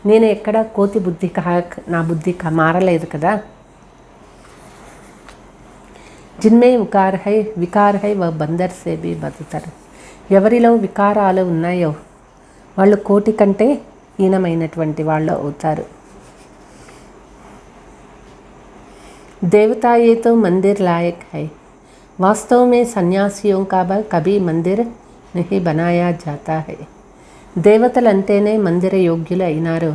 నేను ఎక్కడ కోతి బుద్ధి నా బుద్ధి మారలేదు కదా. జిన్మే వికార్ హై వ బందర్ సే భీ బదుతర్. ఎవరిలో వికారాలు ఉన్నాయో వాళ్ళు కోటి కంటే హీనమైనటువంటి వాళ్ళు అవుతారు. देवता ये तो मंदिर लायक है, वास्तव में सन्यासियों का कभी मंदिर नहीं बनाया जाता है. దేవతలంటేనే మందిర యోగ్యులు అయినారు,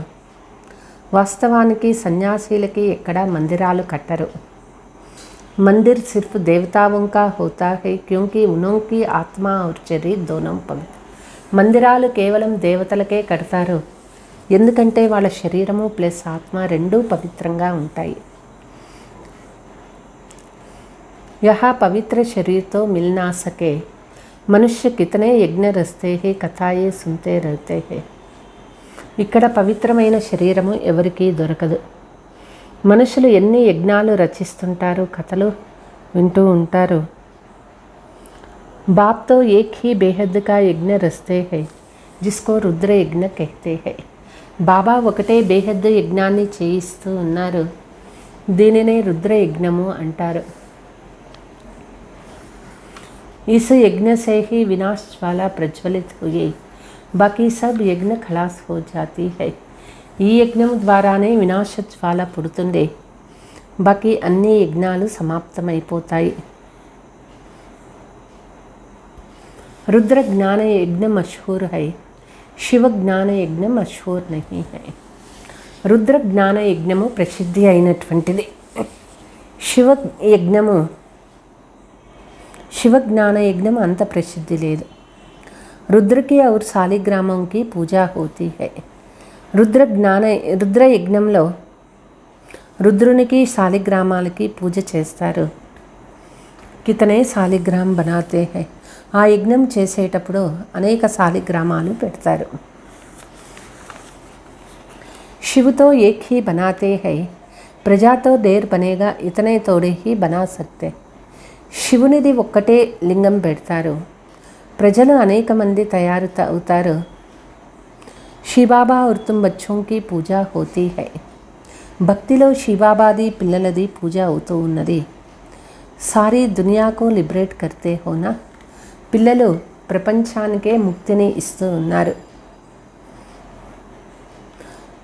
వాస్తవానికి సన్యాసీలకి ఎక్కడా మందిరాలు కట్టరు. मंदिर सिर्फ देवताओं का होता है क्योंकि उनकी आत्मा और शरीर दोनों पवित्र. మందిరాలు కేవలం దేవతలకే కడతారు, ఎందుకంటే వాళ్ళ శరీరము ప్లస్ ఆత్మ రెండూ పవిత్రంగా ఉంటాయి. यहाँ पवित्र शरीर तो मिल ना सके, मनुष्य कितने यज्ञ रचते हैं, कथाएं सुनते रहते हैं. ఇక్కడ పవిత్రమైన శరీరము ఎవరికీ దొరకదు. మనుషులు ఎన్ని యజ్ఞాలు రచిస్తుంటారు, కథలు వింటూ ఉంటారు. बाप तो एक ही बेहद का यज्ञ रचते हैं जिसको रुद्र यज्ञ कहते हैं. బాబా ఒకటే బేహద్ యజ్ఞాన్ని చేయిస్తూ ఉన్నారు, దీనినే రుద్ర యజ్ఞము అంటారు. इस यज्ञ से ही विनाश ज्वाला प्रज्वलित हुई, बाकी सब यज्ञ खलास हो जाती है. ఈ యజ్ఞం ద్వారానే వినాశ జ్వాల పుడుతుంది, బాకీ అన్ని యజ్ఞాలు సమాప్తమైపోతాయి. रुद्र ज्ञान यज्ञ मशहूर है, शिव ज्ञान यज्ञ मशहूर नहीं है. రుద్ర జ్ఞాన యజ్ఞము ప్రసిద్ధి అయినటువంటిది. शिव ज्ञान यज्ञ अंत प्रसिद्धि లేదు. रुद्र की और शालिग्रामों की पूजा होती है. रुद्र యజ్ఞంలో రుద్రునికి శాలిగ్రామాలకి పూజ చేస్తారు. కితనే శాలిగ్రామ్ బనాతే హై, ఆ యజ్ఞం చేసేటప్పుడు అనేక శాలిగ్రామాలు పెడతారు. शिव तो एक ही बनाते हैं, प्रजा तो देर बनेगा, इतने तोड़े ही बना सकते. శివునిది ఒక్కటే లింగం పెడతారు, ప్రజలు అనేక మంది తయారు అవుతారు. శివబాబా और तुम बच्चों की पूजा होती है. భక్తిలో శివబాబాది పిల్లలది పూజ అవుతూ ఉన్నది. సారీ దునియాకు లిబరేట్ కర్తే హోనా, పిల్లలు ప్రపంచానికే ముక్తిని ఇస్తూ ఉన్నారు.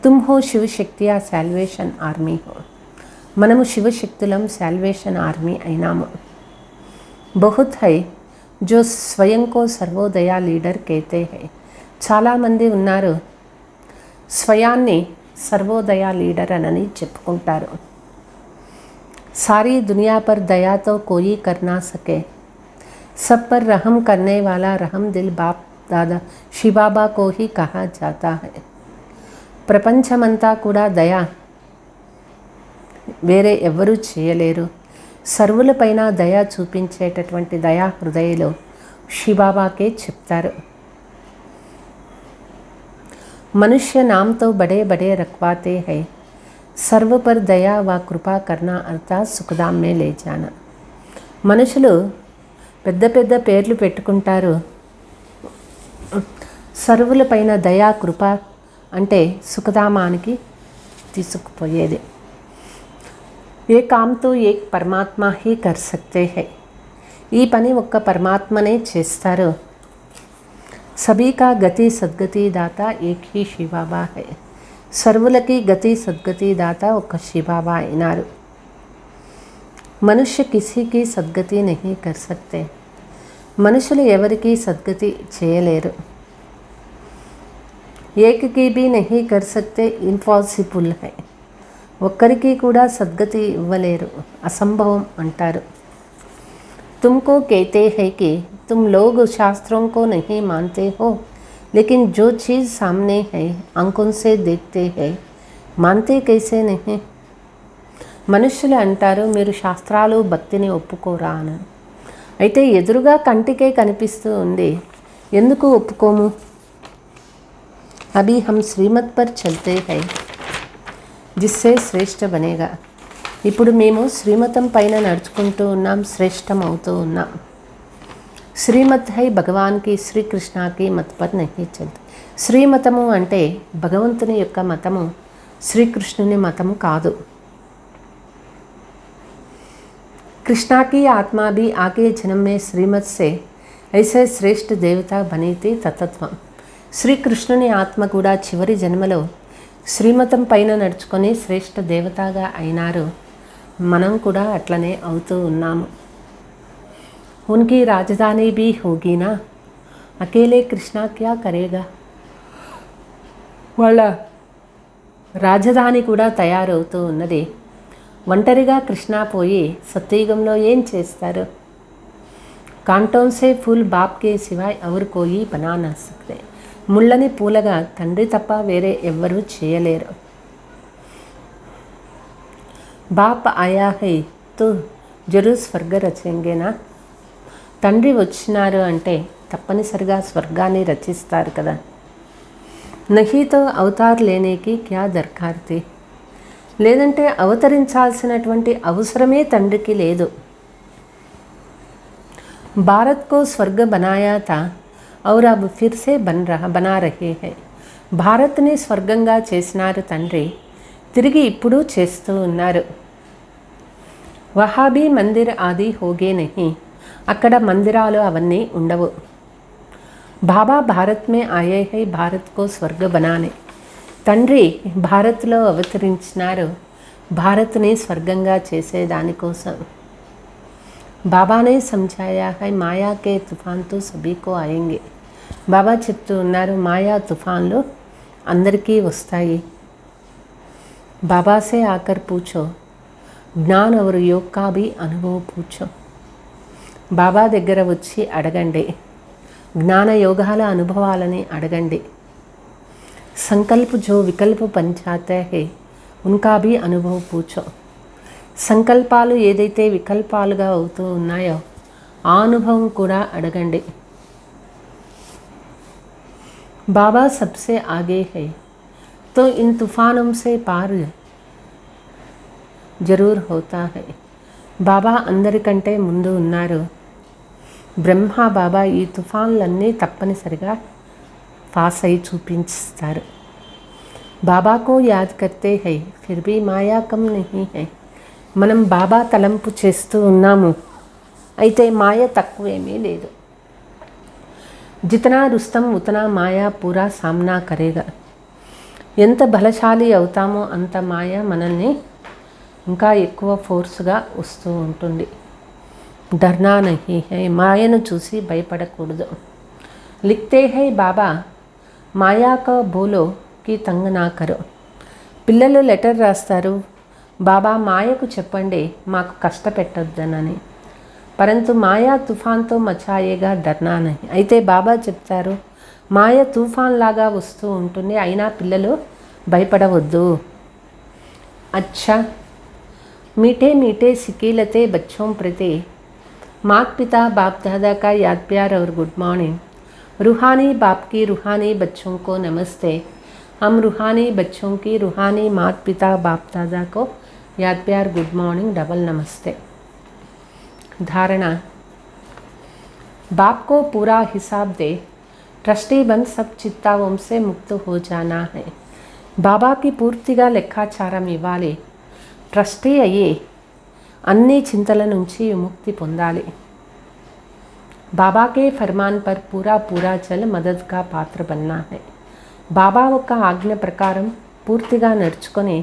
तुम हो शिव शक्ति या सैल्वेशन आर्मी हो, మనము శివశక్తులం సాల్వేషన్ ఆర్మీ అయినాము. బహుత్ హై జో స్వయం కో సర్వోదయ లీడర్ కేతే హై. చాలామంది ఉన్నారు స్వయాన్ని సర్వోదయ లీడర్ అనని చెప్పుకుంటారు. సారీ దునియా పర్ దయాతో కోయి కర్నా సకే, సబ్ పర్ రహం కర్నే వాలా రహం దిల్ బాప్ దాదా శివబాబా కో హీ కహా జాతా హై. ప్రపంచమంతా కూడా దయ వేరే ఎవ్వరూ చేయలేరు. సర్వులపైన దయ చూపించేటటువంటి దయా హృదయలో శివబాబాకే చెప్తారు. मनुष्य नाम तो बड़े बड़े रखवाते हैं, सर्व पर दया व कृपा करना अर्थात सुखधाम में ले जाना. మనుషులు పెద్ద పెద్ద పేర్లు పెట్టుకుంటారు. సర్వులపైన దయా కృప అంటే సుఖధామానికి తీసుకుపోయేది. ఏ కామ్తో ఏ పరమాత్మ హీ కర్ సక్తే హై. ఈ పని ఒక్క పరమాత్మనే చేస్తారు. सभी का गति सद्गति दाता एक ही शिवबाबा है. సర్వులకి గతి సద్గతి దాత ఒక శివబాబా అయినారు. మనుష్య కిసీకి సద్గతి నహీ కర్ సక్తే. మనుషులు ఎవరికి సద్గతి చేయలేరు. ఏకకి భీ నహీ కర్ సక్తే, ఇంపాసిబుల్ హై. ఒక్కరికి కూడా సద్గతి ఇవ్వలేరు, అసంభవం అంటారు. तुमको कहते हैं कि तुम लोग शास्त्रों को नहीं मानते हो, लेकिन जो चीज़ सामने है आंखों से देखते हैं मानते कैसे नहीं. మనుషులు అంటారు మీరు శాస్త్రాలు భక్తిని ఒప్పుకోరా అని. అయితే ఎదురుగా కంటికే కనిపిస్తూ ఉంది, ఎందుకు ఒప్పుకోము. అభి హమ్ శ్రీమత్ పర్ చల్తే హై జిస్సే శ్రేష్ఠ బనేగా. ఇప్పుడు మేము శ్రీమతం పైన నడుచుకుంటూ ఉన్నాం, శ్రేష్టం అవుతూ ఉన్నాం. శ్రీమత్ హై భగవాన్కి శ్రీకృష్ణకి మత్ పర్ నహీ చల్తే. శ్రీమతము అంటే భగవంతుని యొక్క మతము, శ్రీకృష్ణుని మతము కాదు. कृष्णा की आत्मा भी आगे जन्म में श्रीमत से ऐसे श्रेष्ठ देवता बनी थी तत्त्వం. శ్రీకృష్ణుని ఆత్మ కూడా చివరి జన్మలో శ్రీమతం పైన నడుచుకొని శ్రేష్ఠ దేవతగా అయినారు. మనం కూడా అట్లనే అవుతూ ఉన్నాము. ఉన్కి రాజధాని भी होगी ना, అకేలే కృష్ణ క్యా కరేగా. వాళ్ళ రాజధాని కూడా తయారవుతూ ఉన్నది. ఒంటరిగా కృష్ణ పోయి సత్యయుగంలో ఏం చేస్తారు. కాంటోన్ సే ఫూల్ బాప్ కే సివాయ్ ఎవరు కోయి బనా నా సక్తే. ముళ్ళని పూలగా తండ్రి తప్ప వేరే ఎవ్వరూ చేయలేరు. బాప్ ఆయా హై తో జరూర్ స్వర్గ రచేంగేనా. తండ్రి వచ్చినారు అంటే తప్పనిసరిగా స్వర్గాన్ని రచిస్తారు కదా. నహీతో అవతార్ లేనేకి క్యా దర్కార్ థీ. లేదంటే అవతరించాల్సినటువంటి అవసరమే తండ్రికి లేదు. భారత్ కో స్వర్గ బనాయా థా ఔర్ అబ్ ఫిర్ సే బనా రహే హై. భారత్ని స్వర్గంగా చేసినారు తండ్రి, తిరిగి ఇప్పుడు చేస్తూ ఉన్నారు. వహాబీ మందిర్ ఆది హోగే నహీ. అక్కడ మందిరాలు అవన్నీ ఉండవు. బాబా భారత్ మే ఆయే హై భారత్ కో స్వర్గ బనానే. తండ్రి భారత్లో అవతరించినారు భారత్ని స్వర్గంగా చేసేదానికోసం. బాబానే సమझाया है మాయా కే తుఫాన్ తో సభీకో ఆయేంగే. బాబా చెప్తూ ఉన్నారు మాయా తుఫాన్లు అందరికీ వస్తాయి. బాబా సే ఆకర్ పూచో జ్ఞాన్ और योग का भी अनुभव पूछो. బాబా దగ్గర వచ్చి అడగండి, జ్ఞాన యోగాల అనుభవాలని అడగండి. संकल्प जो विकल्प बन जाते हैं उनका भी अनुभव पूछो. సంకల్పాలు ఏదైతే వికల్పాలుగా అవుతూ ఉన్నాయో ఆ అనుభవం కూడా అడగండి. బాబా సబ్సే ఆగే హై తో ఇన్ తూఫానోं से पार జరూర్ హోతా హై. బాబా అందరికంటే ముందు ఉన్నారు. బ్రహ్మ బాబా ఈ తుఫాన్లన్నీ తప్పనిసరిగా పాస్ అయి చూపించిస్తారు. బాబాకు యాద్ కర్తే హై ఫిర్ భీ మాయా కమ్ నహీ హై. మనం బాబా తలంపు చేస్తూ ఉన్నాము, అయితే మాయ తక్కువేమీ లేదు. జితనా రుస్తం ఉతనా మాయా పూరా సామ్నా కరేగా. ఎంత బలశాలి అవుతామో అంత మాయ మనల్ని ఇంకా ఎక్కువ ఫోర్స్గా వస్తూ ఉంటుంది. డర్నా నహీ హై, మాయను చూసి భయపడకూడదు. లిఖతే హై బాబా, మాయా కా బోలో కి తంగ్ నా కరో. పిల్లలు లెటర్ రాస్తారు, బాబా మాయకు చెప్పండి మాకు కష్టపెట్టొద్దనని. పరంతు మాయా తుఫాన్తో మచాయేగా డర్నా నహీ. అయితే బాబా చెప్తారు, మాయ తుఫాన్ లాగా వస్తూ ఉంటుంది, అయినా పిల్లలు భయపడవద్దు. अच्छा मीठे मीठे सिकीलते बच्चों प्रति माता पिता बाप दादा का याद प्यार और गुड मॉर्निंग. रूहानी बाप की रूहानी बच्चों को नमस्ते. हम रूहानी बच्चों की रूहानी माता पिता बाप दादा को याद प्यार गुड मॉर्निंग डबल नमस्ते. धारणा, बाप को पूरा हिसाब दे, ट्रस्टी बन सब चित्ताओं से मुक्त हो जाना है. బాబాకి పూర్తిగా లెక్కాచారం ఇవ్వాలి, ట్రస్టీ అయ్యి అన్ని చింతల నుంచి విముక్తి పొందాలి. బాబాకే ఫర్మాన్ పర్ పూరా పూరా చల్ మదద్ కా పాత్ర బన్నా హై. బాబా యొక్క ఆజ్ఞ ప్రకారం పూర్తిగా నడుచుకొని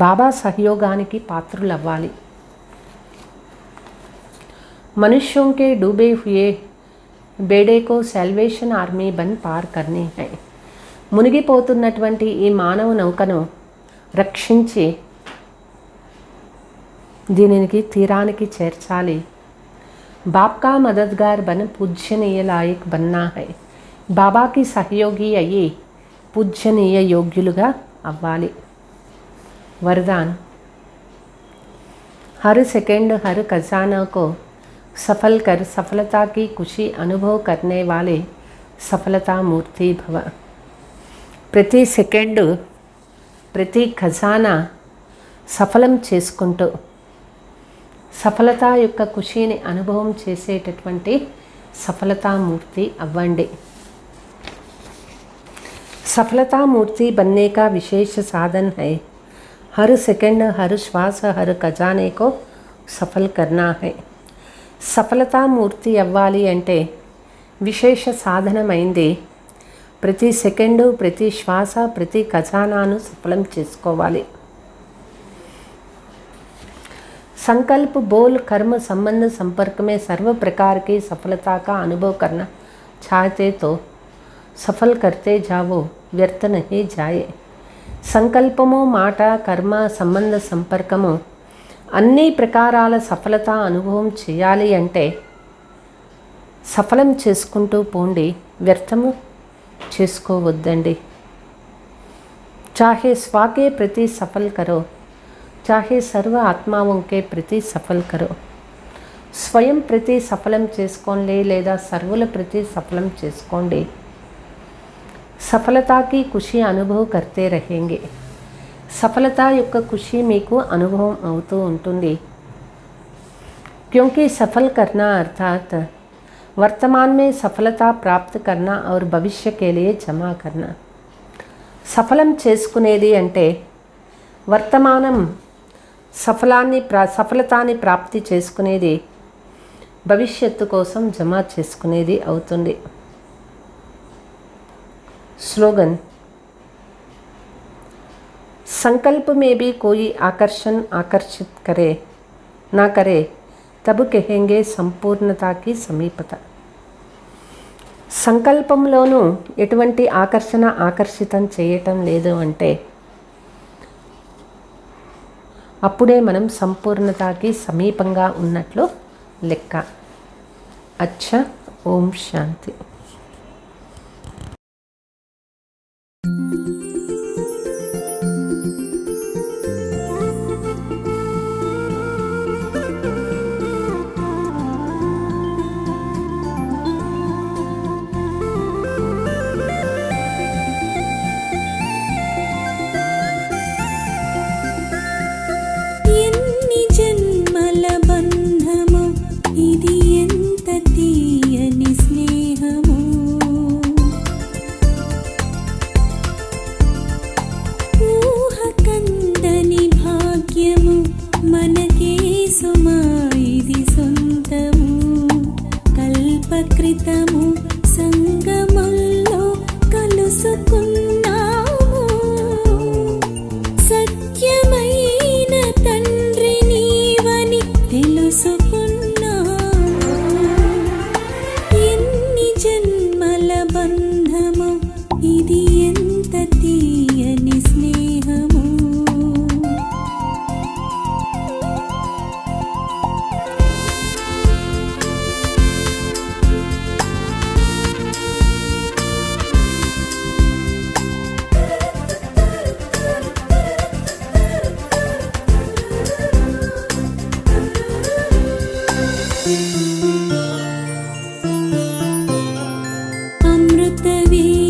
బాబా సహయోగానికి పాత్రులవ్వాలి. మనుష్యోं के डूबे हुए बेड़े को सैल्वेशन आर्मी बन पार करनी है. మునిగిపోతున్నటువంటి ఈ మానవ నౌకను రక్షించి దీనికి తీరానికి చేర్చాలి. బాప్ కా మదద్గార్ బన్ పూజ్యనీయ లాయక్ బన్నా హై. బాబాకి సహయోగి అయ్యి పూజ్యనీయ యోగ్యులుగా అవ్వాలి. వరదాన్, हर सेकंड हर खजाना को सफल कर सफलता की खुशी अनुभव करने वाले सफलता मूर्ति भव. ప్రతి సెకండు ప్రతి ఖజానా సఫలం చేసుకుంటూ సఫలత యొక్క ఖుషీని అనుభవం చేసేటటువంటి సఫలతామూర్తి అవ్వండి. सफलतामूर्ति बनने का विशेष साधन है. हर सेकंड हर श्वास हर खजाने को सफल करना है. సఫలతామూర్తి అవ్వాలి అంటే విశేష సాధనమైంది ప్రతి సెకండు ప్రతి శ్వాస ప్రతి ఖజానాను సఫలం చేసుకోవాలి. संकल्प बोल कर्म संबंध संपर्क में सर्व प्रकार की सफलता का अनुभव करना चाहते तो सफल करते जाओ, व्यर्थ नहीं जाए. సంకల్పము మాట కర్మ సంబంధ సంపర్కము అన్ని ప్రకారాల సఫలత అనుభవం చేయాలి అంటే సఫలం చేసుకుంటూ పోండి, వ్యర్థము చేసుకోవద్దండి. चाहे स्वा के प्रति सफल करो, चाहे सर्व ఆత్మాओं के प्रति सफल करो. స్వయం ప్రతి సఫలం చేసుకోండి లేదా సర్వుల ప్రతి సఫలం చేసుకోండి. సఫలతాకి ఖుషి అనుభవ్ కర్తే రహేంగే. సఫలత యొక్క ఖుషి మీకు అనుభవం అవుతూ ఉంటుంది. क्योंकि सफल करना अर्थात वर्तमान में सफलता प्राप्त करना और भविष्य के लिए जमा करना. సఫలం చేసుకునేది అంటే వర్తమానం సఫలతాన్ని ప్రాప్తి చేసుకునేది, భవిష్యత్తు కోసం జమ చేసుకునేది అవుతుంది. स्लोगन, संकल्प में भी कोई आकर्षण आकर्षित करे ना करे तब कहेंगे संपूर्णता की समीपता. సంకల్పంలోనూ ఎటువంటి ఆకర్షణ ఆకర్షితం చేయటం లేదు అంటే అప్పుడే మనం సంపూర్ణతకి సమీపంగా ఉన్నట్లు లెక్క. అచ్చా, ఓం శాంతి. ఎన్ని జన్మల బంధము ఇది, ఎంత తీయని స్నేహము. माधवी